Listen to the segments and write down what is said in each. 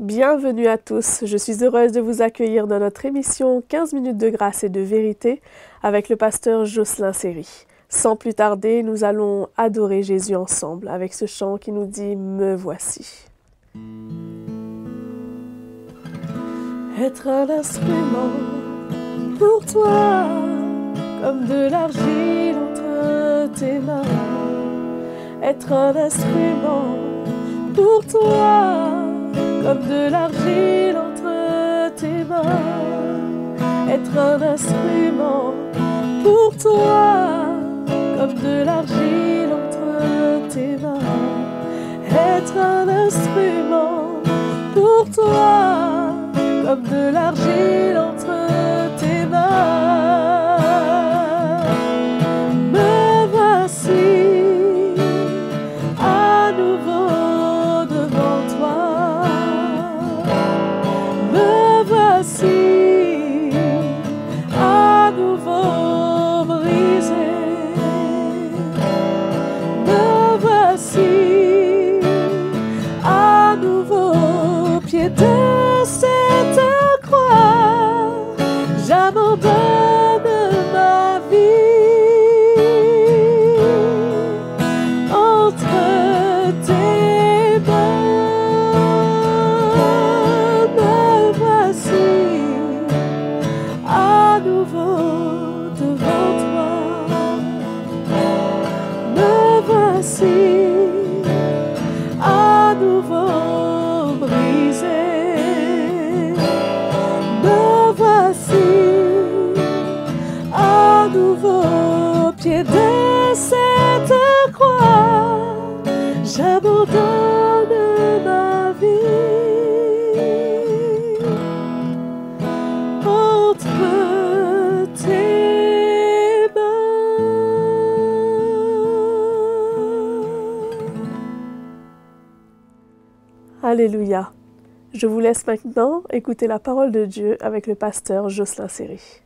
Bienvenue à tous, je suis heureuse de vous accueillir dans notre émission 15 minutes de grâce et de vérité avec le pasteur Jocelyn Seri. Sans plus tarder, nous allons adorer Jésus ensemble avec ce chant qui nous dit « Me voici ». Être un instrument pour toi, comme de l'argile entre tes mains. Être un instrument pour toi, comme de l'argile entre tes mains. Être un instrument pour toi, comme de l'argile entre tes mains. Être un instrument pour toi, comme de l'argile entre tes mains. Me voici à nouveau devant toi. Me voici à nouveau brisé. Me voici à nouveau au pied de cette croix. J'abandonne ma vie entre tes mains. Me voici à nouveau devant toi. Me voici à nouveau brisé. Me voici à nouveau au pied de cette croix. J'abandonne ma vie entre tes mains. Alléluia. Je vous laisse maintenant écouter la parole de Dieu avec le pasteur Jocelyn Seri.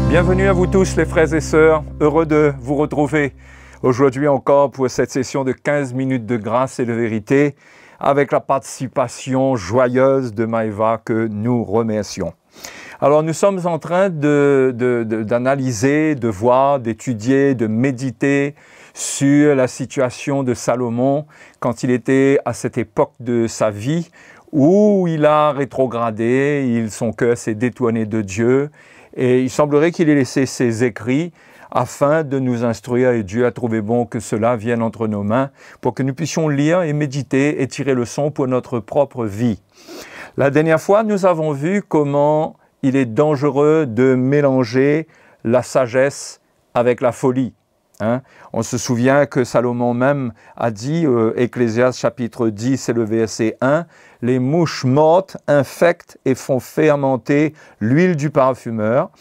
Bienvenue à vous tous les frères et sœurs, heureux de vous retrouver aujourd'hui encore pour cette session de 15 minutes de grâce et de vérité avec la participation joyeuse de Maëva que nous remercions. Alors nous sommes en train d'analyser, de voir, d'étudier, de méditer sur la situation de Salomon quand il était à cette époque de sa vie où il a rétrogradé, son cœur s'est détourné de Dieu et il semblerait qu'il ait laissé ses écrits afin de nous instruire et Dieu a trouvé bon que cela vienne entre nos mains pour que nous puissions lire et méditer et tirer leçon pour notre propre vie. La dernière fois, nous avons vu comment il est dangereux de mélanger la sagesse avec la folie. On se souvient que Salomon même a dit, Ecclésiaste chapitre 10, c'est le verset 1, « Les mouches mortes infectent et font fermenter l'huile du parfumeur.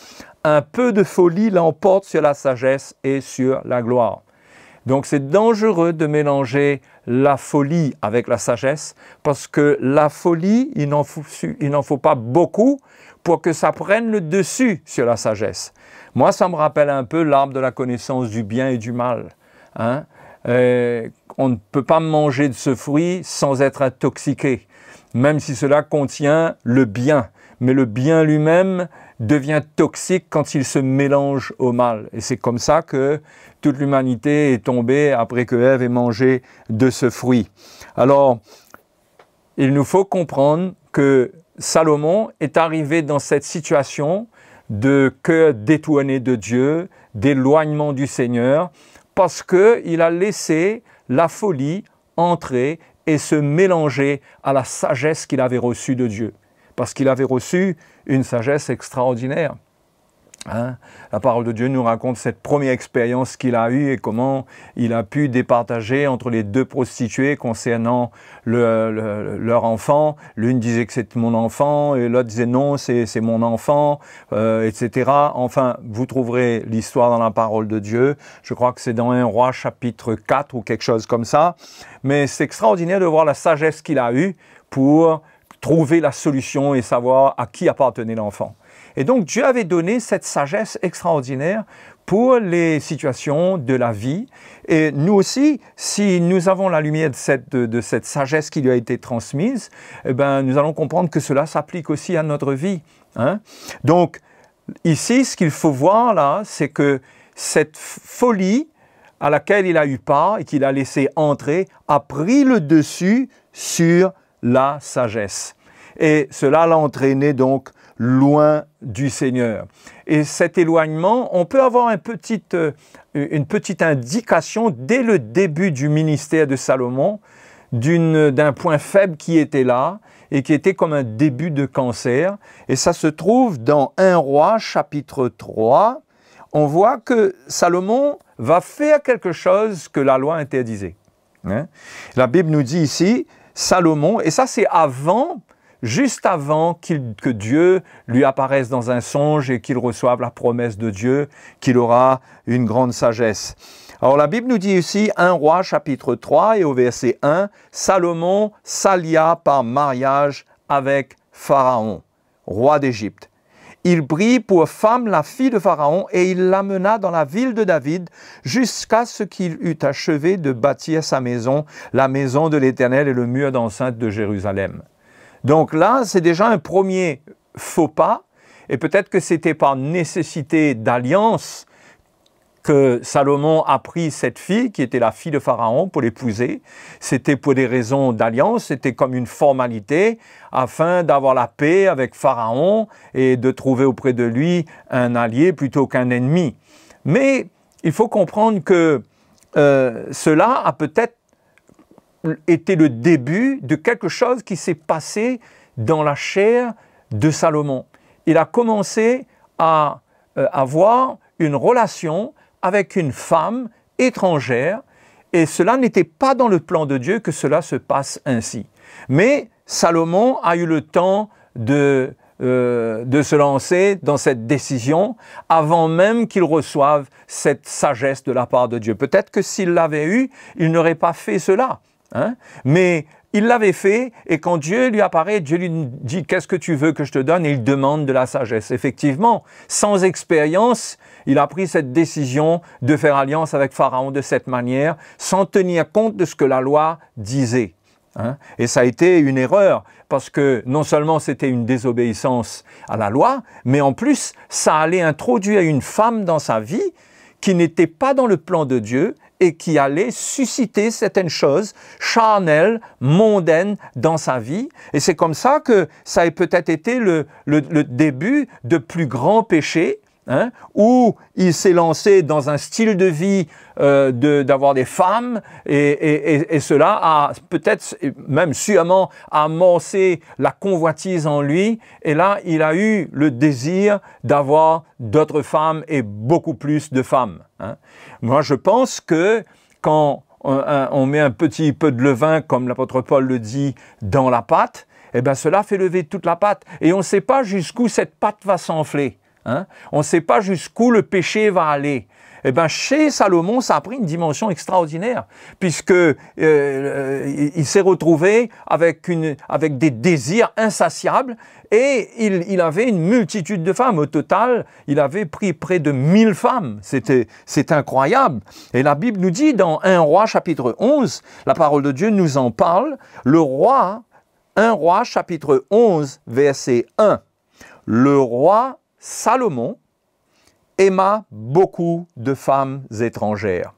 Un peu de folie l'emporte sur la sagesse et sur la gloire. » Donc c'est dangereux de mélanger la folie avec la sagesse parce que la folie, il n'en faut pas beaucoup pour que ça prenne le dessus sur la sagesse. Moi, ça me rappelle un peu l'arbre de la connaissance du bien et du mal. On ne peut pas manger de ce fruit sans être intoxiqué, même si cela contient le bien. Mais le bien lui-même devient toxique quand il se mélange au mal. Et c'est comme ça que toute l'humanité est tombée après que Ève ait mangé de ce fruit. Alors, il nous faut comprendre que Salomon est arrivé dans cette situation de cœur détourné de Dieu, d'éloignement du Seigneur, parce qu'il a laissé la folie entrer et se mélanger à la sagesse qu'il avait reçue de Dieu. Parce qu'il avait reçu une sagesse extraordinaire. La parole de Dieu nous raconte cette première expérience qu'il a eue et comment il a pu départager entre les deux prostituées concernant leur enfant. L'une disait que c'est mon enfant et l'autre disait non, c'est mon enfant, etc. Enfin, vous trouverez l'histoire dans la parole de Dieu. Je crois que c'est dans 1 Roi chapitre 4 ou quelque chose comme ça. Mais c'est extraordinaire de voir la sagesse qu'il a eue pour trouver la solution et savoir à qui appartenait l'enfant. Et donc Dieu avait donné cette sagesse extraordinaire pour les situations de la vie. Et nous aussi, si nous avons la lumière de cette sagesse qui lui a été transmise, eh ben, nous allons comprendre que cela s'applique aussi à notre vie. Hein? Donc, ici, ce qu'il faut voir là, c'est que cette folie à laquelle il a eu part et qu'il a laissé entrer a pris le dessus sur la sagesse. Et cela l'a entraîné donc loin du Seigneur. Et cet éloignement, on peut avoir une petite indication dès le début du ministère de Salomon d'un point faible qui était là et qui était comme un début de cancer. Et ça se trouve dans 1 Roi chapitre 3. On voit que Salomon va faire quelque chose que la loi interdisait. Hein? La Bible nous dit ici, Salomon, et ça c'est juste avant que Dieu lui apparaisse dans un songe et qu'il reçoive la promesse de Dieu, qu'il aura une grande sagesse. Alors la Bible nous dit ici, 1 Roi chapitre 3 et au verset 1, Salomon s'allia par mariage avec Pharaon, roi d'Égypte. Il prit pour femme la fille de Pharaon et il l'amena dans la ville de David jusqu'à ce qu'il eût achevé de bâtir sa maison, la maison de l'Éternel et le mur d'enceinte de Jérusalem. Donc là, c'est déjà un premier faux pas, et peut-être que c'était par nécessité d'alliance que Salomon a pris cette fille, qui était la fille de Pharaon, pour l'épouser. C'était pour des raisons d'alliance, c'était comme une formalité, afin d'avoir la paix avec Pharaon et de trouver auprès de lui un allié plutôt qu'un ennemi. Mais il faut comprendre que cela a peut-être était le début de quelque chose qui s'est passé dans la chair de Salomon. Il a commencé à avoir une relation avec une femme étrangère et cela n'était pas dans le plan de Dieu que cela se passe ainsi. Mais Salomon a eu le temps de se lancer dans cette décision avant même qu'il reçoive cette sagesse de la part de Dieu. Peut-être que s'il l'avait eu, il n'aurait pas fait cela. Hein? Mais il l'avait fait et quand Dieu lui apparaît, Dieu lui dit « Qu'est-ce que tu veux que je te donne ?» et il demande de la sagesse. Effectivement, sans expérience, il a pris cette décision de faire alliance avec Pharaon de cette manière, sans tenir compte de ce que la loi disait. Hein? Et ça a été une erreur, parce que non seulement c'était une désobéissance à la loi, mais en plus, ça allait introduire une femme dans sa vie qui n'était pas dans le plan de Dieu et qui allait susciter certaines choses charnelles, mondaines dans sa vie. Et c'est comme ça que ça a peut-être été le début de plus grands péchés, hein, où il s'est lancé dans un style de vie d'avoir des femmes, et cela a peut-être même sûrement amorcé la convoitise en lui, et là il a eu le désir d'avoir d'autres femmes et beaucoup plus de femmes. Hein. Moi je pense que quand on met un petit peu de levain, comme l'apôtre Paul le dit, dans la pâte, eh bien cela fait lever toute la pâte, et on ne sait pas jusqu'où cette pâte va s'enfler. Hein? On ne sait pas jusqu'où le péché va aller. Eh bien, chez Salomon, ça a pris une dimension extraordinaire, puisque il s'est retrouvé avec des désirs insatiables, et il avait une multitude de femmes. Au total, il avait pris près de 1000 femmes. C'est incroyable. Et la Bible nous dit, dans 1 Roi chapitre 11, la parole de Dieu nous en parle, 1 Roi chapitre 11, verset 1, le roi Salomon aima beaucoup de femmes étrangères.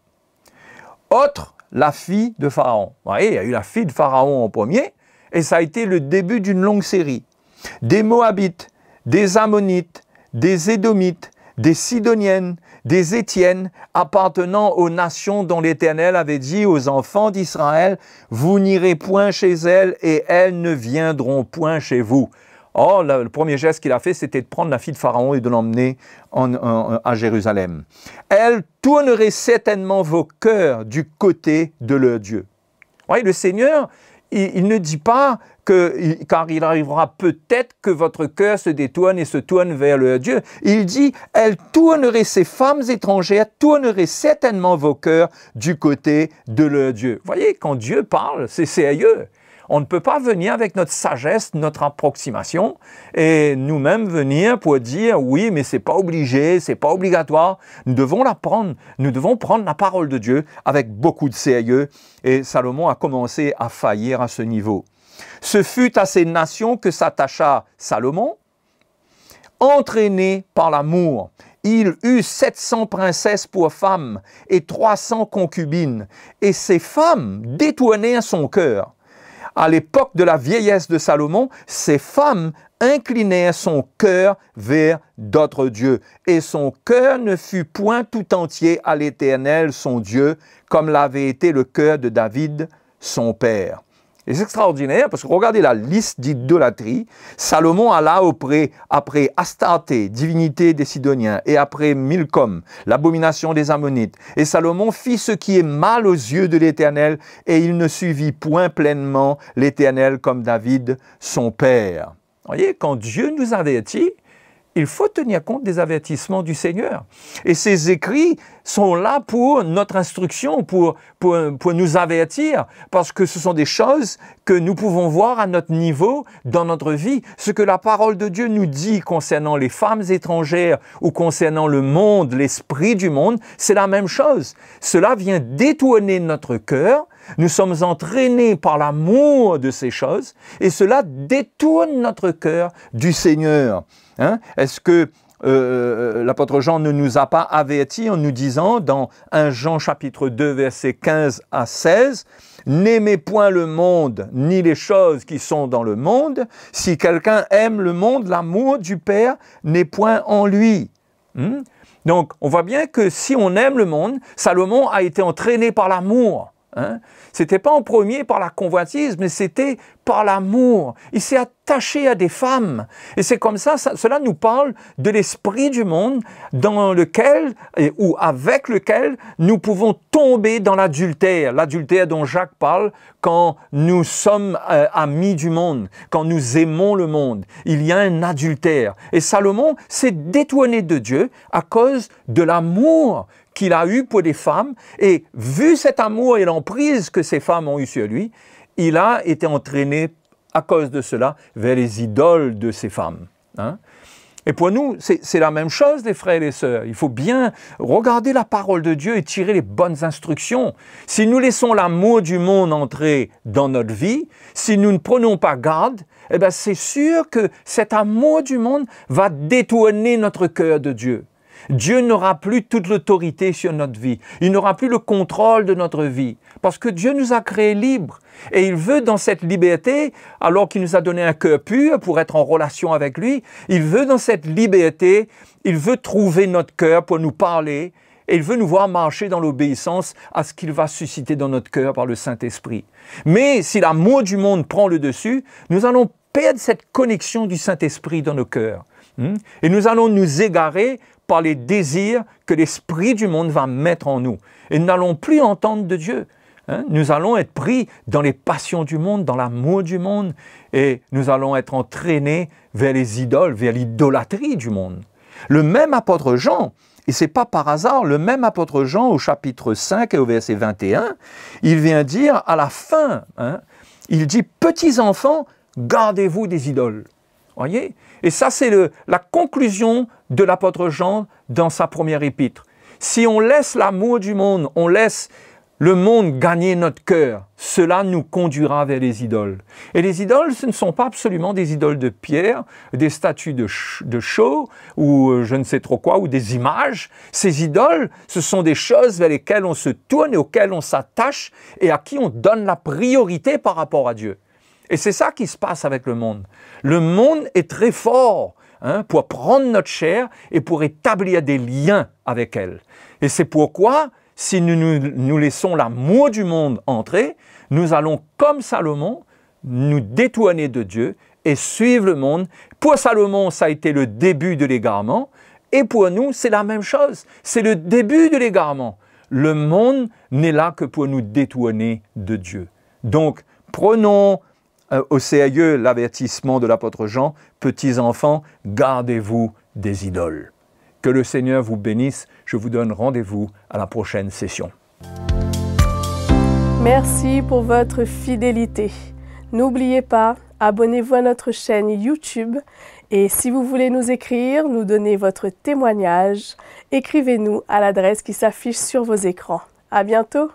Autre, la fille de Pharaon. Vous voyez, il y a eu la fille de Pharaon en premier, et ça a été le début d'une longue série. Des Moabites, des Ammonites, des Édomites, des Sidoniennes, des Étiennes, appartenant aux nations dont l'Éternel avait dit aux enfants d'Israël, « Vous n'irez point chez elles, et elles ne viendront point chez vous. » Or, le premier geste qu'il a fait, c'était de prendre la fille de Pharaon et de l'emmener à Jérusalem. Elle tournerait certainement vos cœurs du côté de leur Dieu. Vous voyez, le Seigneur, il ne dit pas car il arrivera peut-être que votre cœur se détourne et se tourne vers leur Dieu. Il dit, elle tournerait, ces femmes étrangères tourneraient certainement vos cœurs du côté de leur Dieu. Vous voyez, quand Dieu parle, c'est sérieux. On ne peut pas venir avec notre sagesse, notre approximation, et nous-mêmes venir pour dire, oui, mais c'est pas obligé, c'est pas obligatoire. Nous devons l'apprendre, nous devons prendre la parole de Dieu avec beaucoup de sérieux, et Salomon a commencé à faillir à ce niveau. Ce fut à ces nations que s'attacha Salomon, entraîné par l'amour. Il eut 700 princesses pour femmes et 300 concubines, et ces femmes détournèrent son cœur. À l'époque de la vieillesse de Salomon, ces femmes inclinèrent son cœur vers d'autres dieux, et son cœur ne fut point tout entier à l'Éternel, son Dieu, comme l'avait été le cœur de David, son père. Et c'est extraordinaire parce que regardez la liste d'idolâtrie. Salomon alla après Astarté, divinité des Sidoniens, et après Milcom, l'abomination des Ammonites. Et Salomon fit ce qui est mal aux yeux de l'Éternel, et il ne suivit point pleinement l'Éternel comme David, son père. Vous voyez, quand Dieu nous avertit, il faut tenir compte des avertissements du Seigneur. Et ces écrits sont là pour notre instruction, pour nous avertir, parce que ce sont des choses que nous pouvons voir à notre niveau dans notre vie. Ce que la parole de Dieu nous dit concernant les femmes étrangères ou concernant le monde, l'esprit du monde, c'est la même chose. Cela vient détourner notre cœur. Nous sommes entraînés par l'amour de ces choses et cela détourne notre cœur du Seigneur. Hein? Est-ce que l'apôtre Jean ne nous a pas avertis en nous disant dans 1 Jean chapitre 2 versets 15 à 16 « N'aimez point le monde ni les choses qui sont dans le monde. Si quelqu'un aime le monde, l'amour du Père n'est point en lui. » Donc on voit bien que si on aime le monde, Salomon a été entraîné par l'amour. Hein? C'était pas en premier par la convoitise, mais c'était par l'amour. Il s'est attaché à des femmes. Et c'est comme ça, cela nous parle de l'esprit du monde dans lequel, ou avec lequel, nous pouvons tomber dans l'adultère. L'adultère dont Jacques parle quand nous sommes amis du monde, quand nous aimons le monde. Il y a un adultère. Et Salomon s'est détourné de Dieu à cause de l'amour qu'il a eu pour des femmes, et vu cet amour et l'emprise que ces femmes ont eu sur lui, il a été entraîné à cause de cela vers les idoles de ces femmes. Hein? Et pour nous, c'est la même chose, les frères et les sœurs. Il faut bien regarder la parole de Dieu et tirer les bonnes instructions. Si nous laissons l'amour du monde entrer dans notre vie, si nous ne prenons pas garde, eh bien c'est sûr que cet amour du monde va détourner notre cœur de Dieu. Dieu n'aura plus toute l'autorité sur notre vie. Il n'aura plus le contrôle de notre vie. Parce que Dieu nous a créés libres. Et il veut dans cette liberté, alors qu'il nous a donné un cœur pur pour être en relation avec lui, il veut dans cette liberté, il veut trouver notre cœur pour nous parler. Et il veut nous voir marcher dans l'obéissance à ce qu'il va susciter dans notre cœur par le Saint-Esprit. Mais si l'amour du monde prend le dessus, nous allons perdre cette connexion du Saint-Esprit dans nos cœurs. Et nous allons nous égarer par les désirs que l'esprit du monde va mettre en nous. Et nous n'allons plus entendre de Dieu. Nous allons être pris dans les passions du monde, dans l'amour du monde, et nous allons être entraînés vers les idoles, vers l'idolâtrie du monde. Le même apôtre Jean, et ce n'est pas par hasard, le même apôtre Jean au chapitre 5 et au verset 21, il vient dire à la fin, il dit « Petits enfants, gardez-vous des idoles ». Voyez? Et ça, c'est la conclusion de l'apôtre Jean dans sa première épître. Si on laisse l'amour du monde, on laisse le monde gagner notre cœur, cela nous conduira vers les idoles. Et les idoles, ce ne sont pas absolument des idoles de pierre, des statues de chaux, ou je ne sais trop quoi, ou des images. Ces idoles, ce sont des choses vers lesquelles on se tourne et auxquelles on s'attache et à qui on donne la priorité par rapport à Dieu. Et c'est ça qui se passe avec le monde. Le monde est très fort pour prendre notre chair et pour établir des liens avec elle. Et c'est pourquoi, si nous laissons l'amour du monde entrer, nous allons, comme Salomon, nous détourner de Dieu et suivre le monde. Pour Salomon, ça a été le début de l'égarement. Et pour nous, c'est la même chose. C'est le début de l'égarement. Le monde n'est là que pour nous détourner de Dieu. Donc, prenons au sérieux l'avertissement de l'apôtre Jean, « Petits enfants, gardez-vous des idoles ». Que le Seigneur vous bénisse. Je vous donne rendez-vous à la prochaine session. Merci pour votre fidélité. N'oubliez pas, abonnez-vous à notre chaîne YouTube et si vous voulez nous écrire, nous donner votre témoignage, écrivez-nous à l'adresse qui s'affiche sur vos écrans. À bientôt!